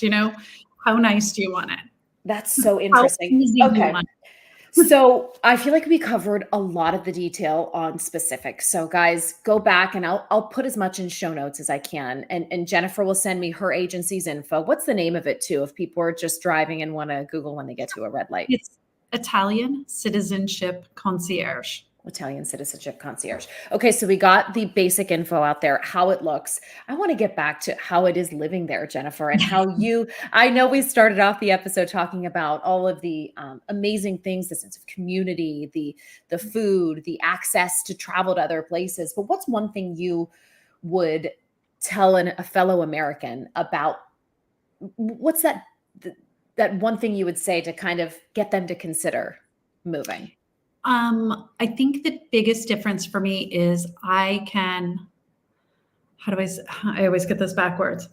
How nice do you want it? That's so interesting. How easy do you want it? So I feel like we covered a lot of the detail on specifics. So guys, go back and I'll put as much in show notes as I can. And Jennifer will send me her agency's info. What's the name of it too, if people are just driving and want to Google when they get to a red light? It's Italian Citizenship Concierge. Italian Citizenship Concierge. Okay, so we got the basic info out there, how it looks. I want to get back to how it is living there, Jennifer, and how I know we started off the episode talking about all of the amazing things, the sense of community, the food, the access to travel to other places. But what's one thing you would tell a fellow American about, what's that one thing you would say to kind of get them to consider moving? I think the biggest difference for me is I always get this backwards.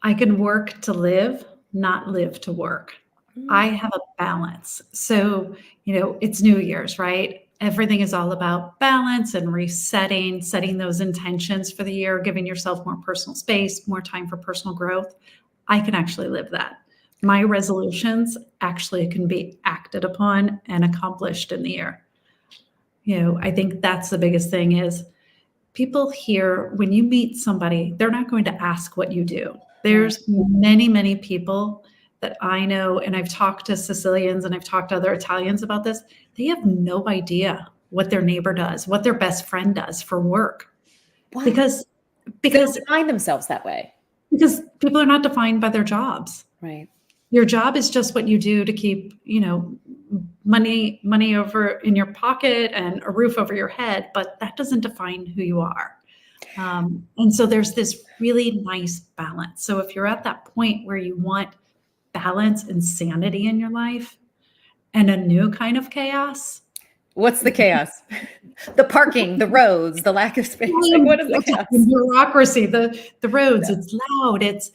I can work to live, not live to work. I have a balance. So, it's New Year's, right? Everything is all about balance and resetting, setting those intentions for the year, giving yourself more personal space, more time for personal growth. I can actually live that. My resolutions actually can be acted upon and accomplished in the year. I think that's the biggest thing is people here, when you meet somebody, they're not going to ask what you do. There's many, many people that I know, and I've talked to Sicilians and I've talked to other Italians about this. They have no idea what their neighbor does, what their best friend does for work. What? Because They don't because define themselves that way. because people are not defined by their jobs. Right. Your job is just what you do to keep, money over in your pocket and a roof over your head, but that doesn't define who you are. And so there's this really nice balance. So if you're at that point where you want balance and sanity in your life and a new kind of chaos. What's the chaos? The parking, the roads, the lack of space. Like, what is the chaos? Bureaucracy, the roads, Yeah. it's loud, it's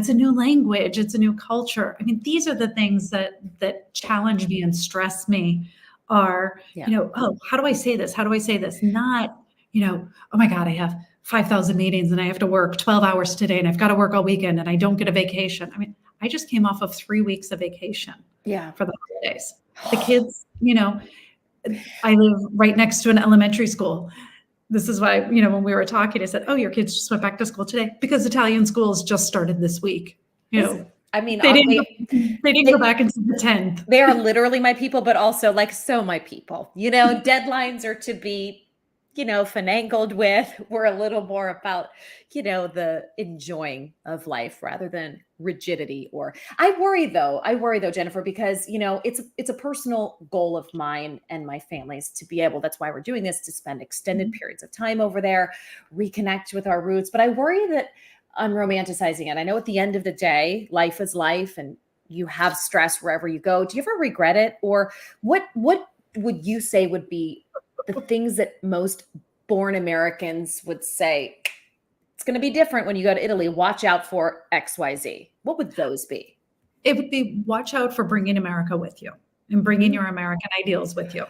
a new language, it's a new culture. I mean, these are the things that challenge me and stress me are, oh, how do I say this? How do I say this? Not, oh my God, I have 5,000 meetings and I have to work 12 hours today and I've got to work all weekend and I don't get a vacation. I mean, I just came off of 3 weeks of vacation for the holidays. The kids, I live right next to an elementary school. This is why, when we were talking, I said, oh, your kids just went back to school today because Italian schools just started this week. I mean, they didn't go back until the 10th. They are literally my people, but also like so my people. Deadlines are to be, finagled with. We're a little more about, the enjoying of life rather than rigidity. Or I worry though, Jennifer, because it's a personal goal of mine and my family's to be able. That's why we're doing this, to spend extended periods of time over there, reconnect with our roots. But I worry that I'm romanticizing it. I know at the end of the day, life is life, and you have stress wherever you go. Do you ever regret it? Or what would you say would be the things that most born Americans would say, it's going to be different when you go to Italy, watch out for XYZ? What would those be? It would be, watch out for bringing America with you and bringing your American ideals with you.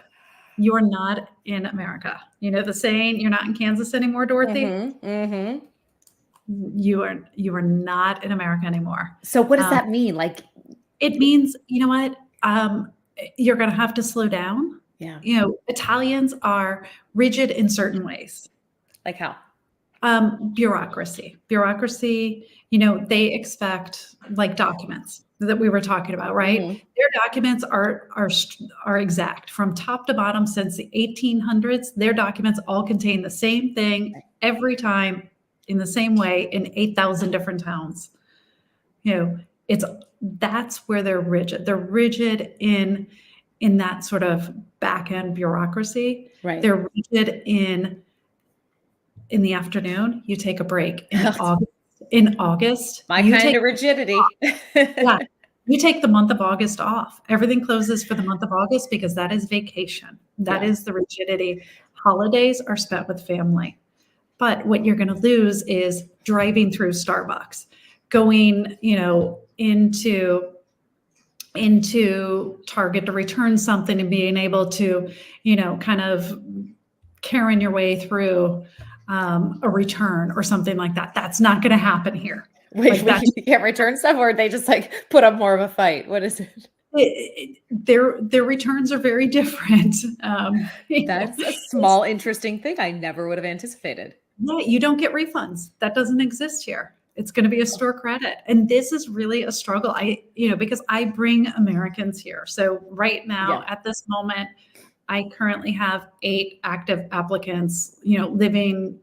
You're not in America. You know the saying, you're not in Kansas anymore, Dorothy? Mm-hmm. You are not in America anymore. So what does that mean? Like, it means, you know what? You're going to have to slow down. Yeah. Italians are rigid in certain ways. Like how? Bureaucracy, they expect, like, documents that we were talking about, right? Mm-hmm. Their documents are exact from top to bottom. Since the 1800s, their documents all contain the same thing every time in the same way in 8,000 different towns. That's where they're rigid. They're rigid in that sort of back end bureaucracy. Right. They're rigid in the afternoon. You take a break in August. My kind of rigidity. Yeah. You take the month of August off. Everything closes for the month of August because that is vacation. That is the rigidity. Holidays are spent with family. But what you're going to lose is driving through Starbucks, going, into Target to return something and being able to, kind of carrying your way through a return or something like that. That's not going to happen here. Wait, you can't return stuff, or they just like put up more of a fight? What is it? Their returns are very different. That's a small, interesting thing I never would have anticipated. Yeah, you don't get refunds. That doesn't exist here. It's going to be a store credit. And this is really a struggle. Because I bring Americans here. So right now, at this moment, I currently have 8 active applicants, living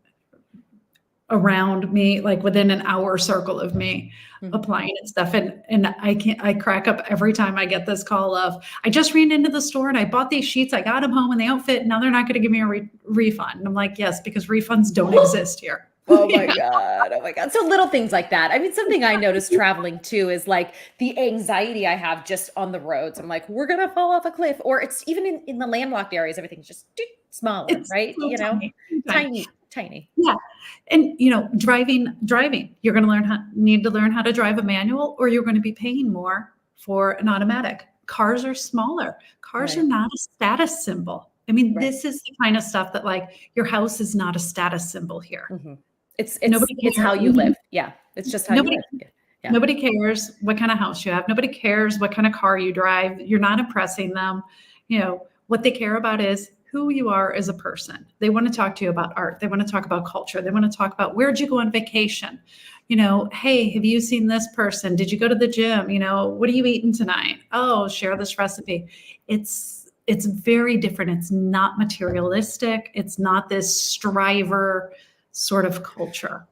around me, like within an hour circle of me, applying and stuff. And I crack up every time I get this call of, I just ran into the store and I bought these sheets. I got them home and they don't fit. Now they're not going to give me a refund. And I'm like, yes, because refunds don't exist here. Oh my God. Oh my God. So little things like that. I mean, something I noticed traveling too is like the anxiety I have just on the roads. I'm like, we're going to fall off a cliff. Or it's even in the landlocked areas, everything's just smaller, right? So Tiny. Yeah. And, driving, you're going to need to learn how to drive a manual, or you're going to be paying more for an automatic. Cars are smaller. Cars are not a status symbol. I mean, this is the kind of stuff that, like, your house is not a status symbol here. Mm-hmm. It's how you live. Yeah. It's just how you live. Yeah. Nobody cares what kind of house you have. Nobody cares what kind of car you drive. You're not impressing them. What they care about is who you are as a person. They want to talk to you about art. They want to talk about culture. They want to talk about, where'd you go on vacation? Hey, have you seen this person? Did you go to the gym? What are you eating tonight? Oh, share this recipe. It's very different. It's not materialistic. It's not this striver sort of culture.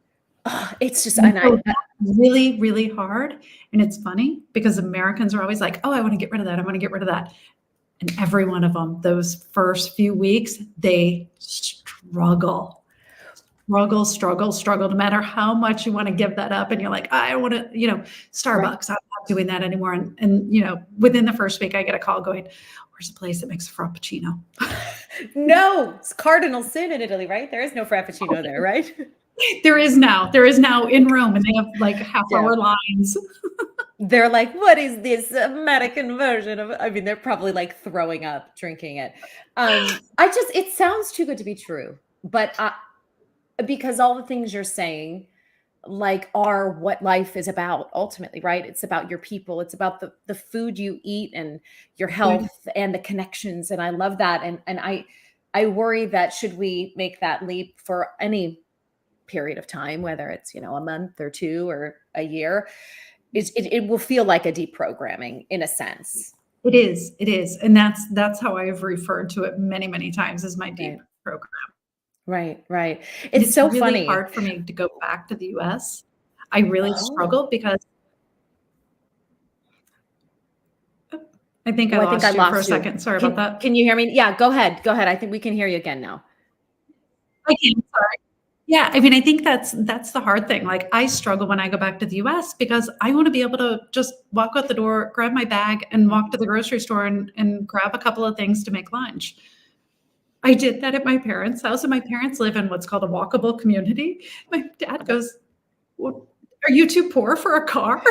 It's just, And and so that's really, really hard. And it's funny because Americans are always like, oh, I want to get rid of that. I want to get rid of that. And every one of them, those first few weeks, they struggle, no matter how much you want to give that up. And you're like, I want to, right. Starbucks, I'm not doing that anymore. And within the first week, I get a call going, where's a place that makes a Frappuccino? No, it's cardinal sin in Italy, right? There is no frappuccino there, right? There is now in Rome, and they have like half Yeah. hour lines. They're like, "What is this American version of," I mean, they're probably, like, throwing up drinking it. I just it sounds too good to be true, but, because all the things you're saying, like, are what life is about ultimately, right? It's about your people, it's about the food you eat and your Food. health and the connections, and I love that, and I worry that should we make that leap for any period of time, whether it's, a month or 2 or a year, it will feel like a deprogramming in a sense. It is, and that's how I've referred to it many, many times as my deep Right. program. Right, right. And It's it's so really funny. hard for me to go back to the US. I really Oh. struggle because I think I Oh, I think I lost you for a lost you. second. Sorry about Can that. can you hear me? Yeah, go ahead, go ahead. I think we can hear you again now. I can, sorry. Yeah, I mean, I think that's the hard thing. Like, I struggle when I go back to the US because I wanna be able to just walk out the door, grab my bag, and walk to the grocery store and grab a couple of things to make lunch. I did that at my parents' house, and my parents live in what's called a walkable community. My dad Okay. goes, "Well, are you too poor for a car?"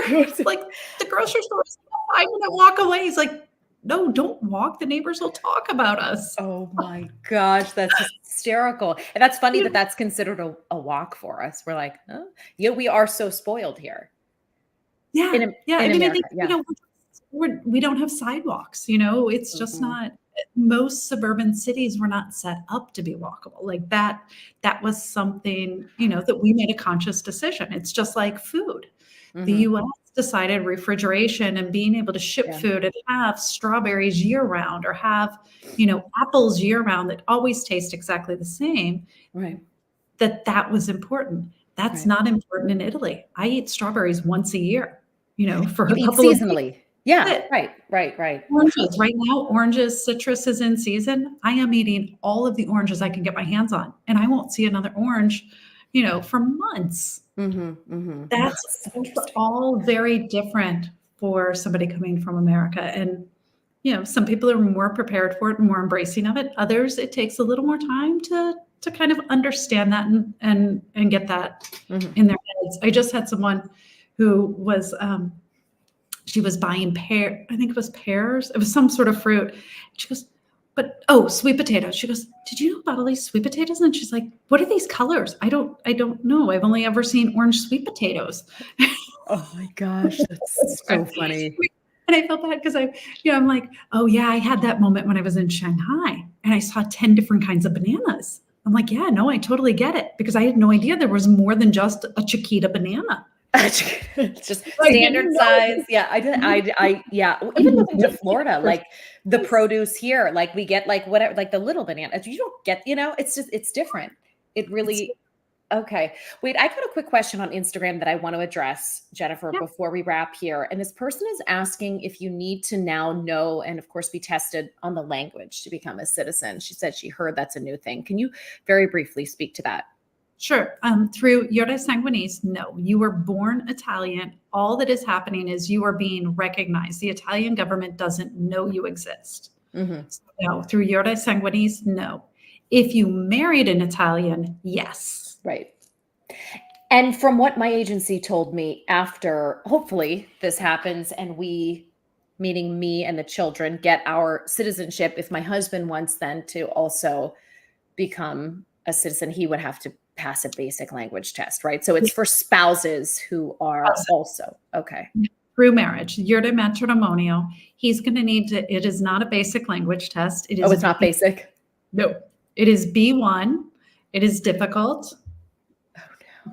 Like, "The grocery store is a 5-minute walk away." He's like, "No, don't walk. The neighbors will talk about us." Oh my gosh, that's hysterical. And that's funny that that's considered a walk for us. We're like, "Huh?" Yeah, we are so spoiled here Yeah, yeah. I In mean, I think, America. Yeah. we don't have sidewalks, it's just Mhm. not most suburban cities were not set up to be walkable. Like, that was something, that we made a conscious decision. It's just like food. The Mhm. US decided refrigeration and being able to ship Yeah. food and have strawberries year round or have, apples year round that always taste exactly the same, Right. that was important. That's Right. not important in Italy. I eat strawberries once a year, for You a eat couple of weeks. seasonally. Yeah. That's it. Right. Right. Right. Oranges, right now, oranges, citrus is in season. I am eating all of the oranges I can get my hands on, and I won't see another orange, for months. Mhm. Mhm. That's That's so that's interesting. all very different for somebody coming from America, and, some people are more prepared for it and more embracing of it. Others, it takes a little more time to kind of understand that and get that Mhm. in their heads. I just had someone who was, she was buying I think it was pears. It was some sort of fruit. She goes, "But oh, sweet potatoes." She goes, "Did you know about all these sweet potatoes?" And she's like, "What are these colors? I don't know. I've only ever seen orange sweet potatoes." Oh my gosh, that's so funny. And I felt bad because I'm like, "Oh yeah, I had that moment when I was in Shanghai and I saw 10 different kinds of bananas." I'm like, "Yeah, no, I totally get it," because I had no idea there was more than just a Chiquita banana. It's just I standard didn't know. size. Yeah, yeah, well, even moving to Florida, like, the produce here, like, we get, like, whatever like, the little bananas, you don't get it's just it's different. It It's really okay. Wait, I got a quick question on Instagram that I want to address, Jennifer, yeah, before we wrap here, and this person is asking if you need to now know and, of course, be tested on the language to become a citizen. She said she heard that's a new thing. Can you very briefly speak to that? sure. Through Iure Sanguinis, no, you were born Italian. All that is happening is you are being recognized. The Italian government doesn't know you exist. Mhm. So, no, through Iure Sanguinis, no. If you married an Italian, yes. Right. And from what my agency told me after, hopefully, this happens and we, meaning me and the children, get our citizenship, if my husband wants then to also become a citizen, he would have to pass a basic language test, right? So it's for spouses who are Yes. also okay. Through marriage, Iure Matrimonio, he's going to need to, it is not a basic language test. It Oh, is it's not B, basic? no, it is B1. It is difficult. Oh,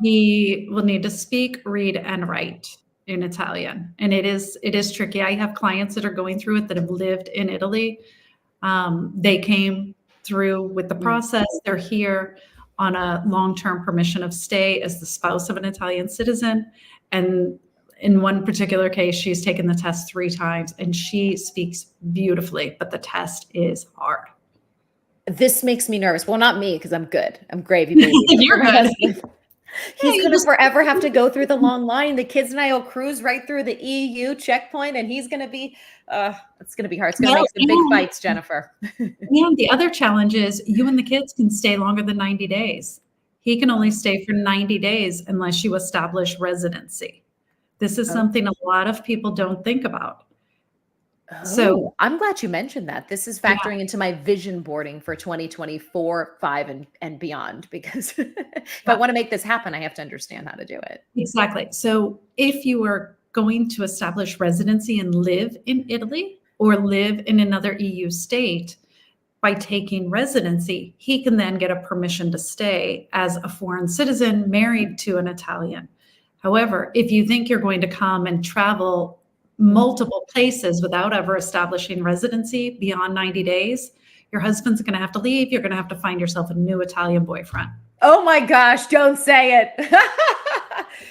He will need to speak, read, and write in Italian, and it is tricky. I have clients that are going through it that have lived in Italy. They came through with the no. Mm. process. They're here. on a long-term permission of stay as the spouse of an Italian citizen. And in one particular case, she's taken the test 3 times and she speaks beautifully, but the test is hard. This makes me nervous. Well, not me, because I'm good. I'm gravy baby. You're My good. husband, he's going to forever have to go through the long line. The kids and I will cruise right through the EU checkpoint, and he's going to be, it's going to be hard. It's going to make some big fights, Jennifer. And the other challenge is you and the kids can stay longer than 90 days. He can only stay for 90 days unless you establish residency. This is something a lot of people don't think about. So I'm glad you mentioned that. This is factoring into my vision boarding for 2024, 5 and beyond, because if I want to make this happen, I have to understand how to do it. Exactly. So if you are going to establish residency and live in Italy or live in another EU state, by taking residency, he can then get a permission to stay as a foreign citizen married to an Italian. However, if you think you're going to come and travel multiple places without ever establishing residency beyond 90 days, your husband's going to have to leave. You're going to have to find yourself a new Italian boyfriend. Oh my gosh, don't say it.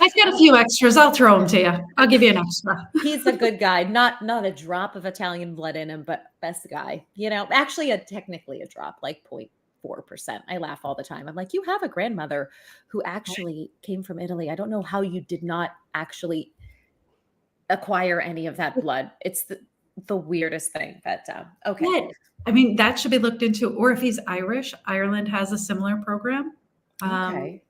I've got a few extras. I'll throw them to you. I'll give you an extra. He's a good guy. Not a drop of Italian blood in him, but best guy. You know, actually technically a drop, like 0.4%. I laugh all the time. I'm like, you have a grandmother who actually came from Italy. I don't know how you did not actually acquire any of that blood. It's the weirdest thing, but okay. Yeah. I mean, that should be looked into. Or if he's Irish, Ireland has a similar program. Okay.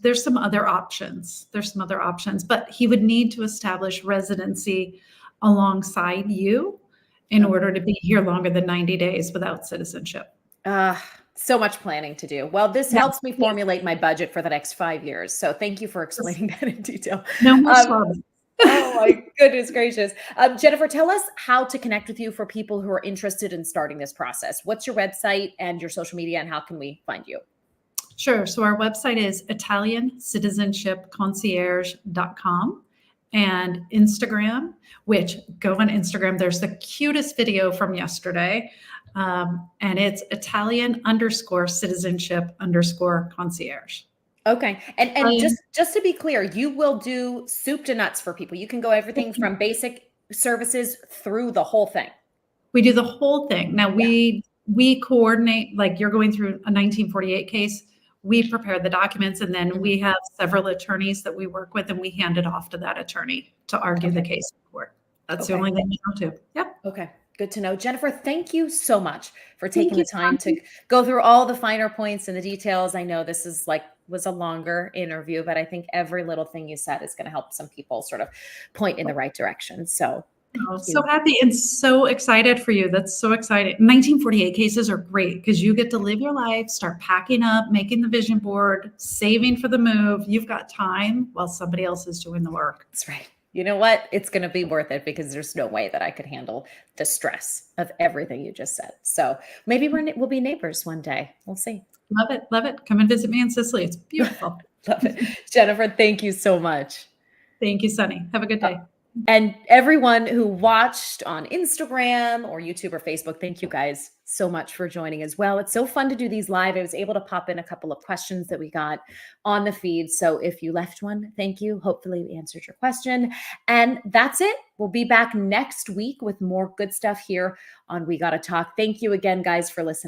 There's some other options. But he would need to establish residency alongside you in order to be here longer than 90 days without citizenship. So much planning to do. Well, this helps me formulate my budget for the next 5 years. So thank you for explaining that in detail. No more problem. Oh my goodness gracious. Jennifer, tell us how to connect with you for people who are interested in starting this process. What's your website and your social media, and how can we find you? Sure. So our website is Italiancitizenshipconcierge.com, and Instagram, which go on Instagram. There's the cutest video from yesterday. And it's Italian_citizenship_concierge. Okay. And just to be clear, you will do soup to nuts for people. You can go everything from basic services through the whole thing. We do the whole thing. Now we coordinate, like you're going through a 1948 case. We prepare the documents, and then we have several attorneys that we work with, and we hand it off to that attorney to argue the case in court. That's the only thing we know to. Yep. Okay. Good to know. Jennifer, thank you so much for taking the time to go through all the finer points and the details. I know this was a longer interview, but I think every little thing you said is going to help some people sort of point in the right direction. So so happy and so excited for you. That's so exciting. 1948 cases are great because you get to live your life, start packing up, making the vision board, saving for the move. You've got time while somebody else is doing the work. That's right. You know what? It's going to be worth it because there's no way that I could handle the stress of everything you just said. So maybe we'll be neighbors one day. We'll see. Love it. Love it. Come and visit me in Sicily. It's beautiful. Love it. Jennifer, thank you so much. Thank you, Sunny. Have a good day. And everyone who watched on Instagram or YouTube or Facebook, thank you guys so much for joining as well. It's so fun to do these live. I was able to pop in a couple of questions that we got on the feed. So if you left one, thank you. Hopefully we answered your question. And that's it. We'll be back next week with more good stuff here on We Gotta Talk. Thank you again, guys, for listening.